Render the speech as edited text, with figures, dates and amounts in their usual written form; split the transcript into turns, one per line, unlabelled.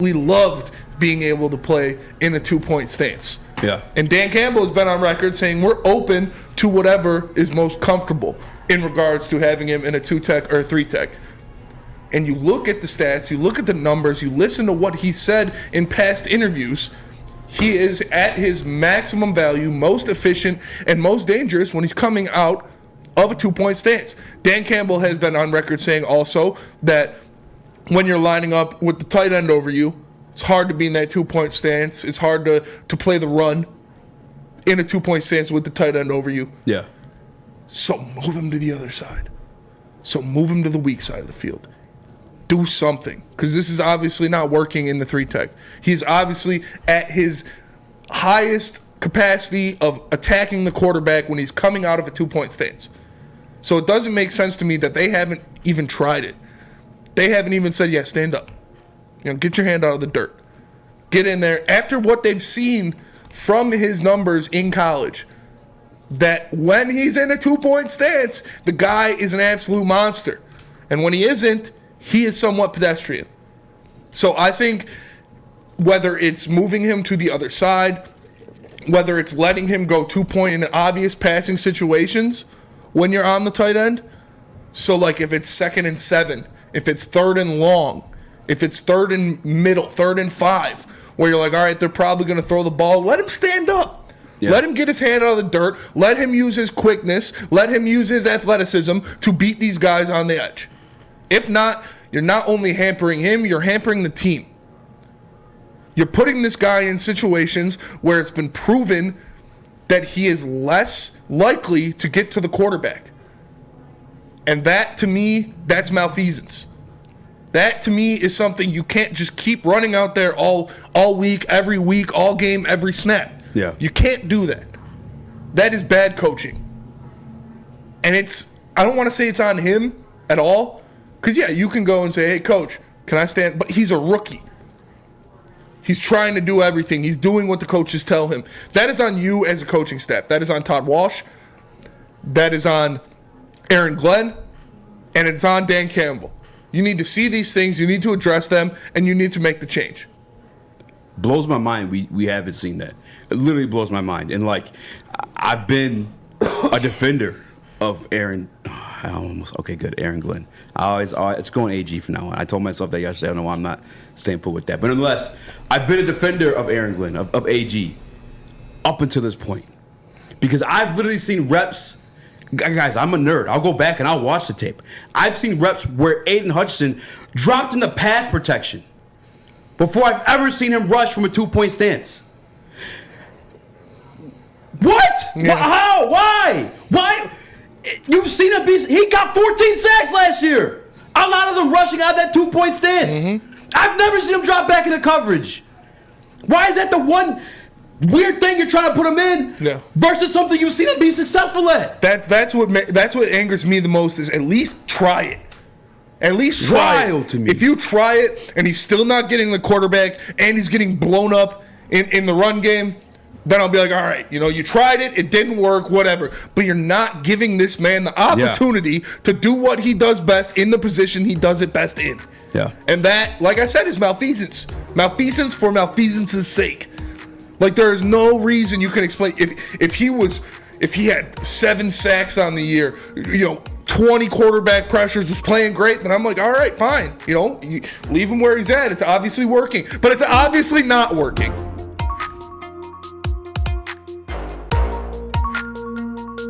loved being able to play in a 2-point stance.
Yeah.
And Dan Campbell has been on record saying we're open to whatever is most comfortable in regards to having him in a 2-tech or a 3-tech. And you look at the stats, you look at the numbers, you listen to what he said in past interviews, he is at his maximum value, most efficient, and most dangerous when he's coming out of a 2-point stance. Dan Campbell has been on record saying also that when you're lining up with the tight end over you, it's hard to be in that 2-point stance. It's hard to play the run in a 2-point stance with the tight end over you.
Yeah.
So move him to the other side. So move him to the weak side of the field. Do something, because this is obviously not working in the 3-tech. He's obviously at his highest capacity of attacking the quarterback when he's coming out of a 2-point stance. So it doesn't make sense to me that they haven't even tried it. They haven't even said, yeah, stand up. Get your hand out of the dirt. Get in there. After what they've seen from his numbers in college, that when he's in a 2-point stance, the guy is an absolute monster. And when he isn't, he is somewhat pedestrian. So I think whether it's moving him to the other side, whether it's letting him go 2-point in obvious passing situations when you're on the tight end. So like if it's 2nd and 7, if it's 3rd and long, if it's 3rd and middle, 3rd and 5, where you're like, all right, they're probably going to throw the ball, let him stand up. Yeah. Let him get his hand out of the dirt. Let him use his quickness. Let him use his athleticism to beat these guys on the edge. If not, you're not only hampering him, you're hampering the team. You're putting this guy in situations where it's been proven that he is less likely to get to the quarterback. And that, to me, that's malfeasance. That, to me, is something you can't just keep running out there all week, all game, every snap.
Yeah.
You can't do that. That is bad coaching. And I don't want to say it's on him at all, because, yeah, you can go and say, hey, coach, can I stand? But he's a rookie. He's trying to do everything. He's doing what the coaches tell him. That is on you as a coaching staff. That is on Todd Walsh. That is on Aaron Glenn. And it's on Dan Campbell. You need to see these things. You need to address them. And you need to make the change.
Blows my mind we haven't seen that. It literally blows my mind. And, like, I've been a defender of Aaron. Aaron Glenn. It's going AG from now on. I told myself that yesterday. I don't know why I'm not staying put with that. But nonetheless, I've been a defender of Aaron Glenn, of AG, up until this point. Because I've literally seen reps. Guys, I'm a nerd. I'll go back and I'll watch the tape. I've seen reps where Aidan Hutchinson dropped into pass protection before I've ever seen him rush from a 2-point stance. What?
Yeah.
How? Why? Why? You've seen him he got 14 sacks last year. A lot of them rushing out of that 2-point stance. Mm-hmm. I've never seen him drop back into coverage. Why is that the one weird thing you're trying to put him in versus something you've seen him be successful at?
That's what angers me the most is at least try it. At least try it.
To me.
If you try it and he's still not getting the quarterback and he's getting blown up in the run game, then I'll be like, all right, you tried it, it didn't work, whatever. But you're not giving this man the opportunity to do what he does best in the position he does it best in.
Yeah.
And that, like I said, is malfeasance. Malfeasance for malfeasance's sake. Like, there is no reason you can explain. If he had 7 sacks on the year, 20 quarterback pressures, was playing great, then I'm like, all right, fine. You leave him where he's at. It's obviously working. But it's obviously not working.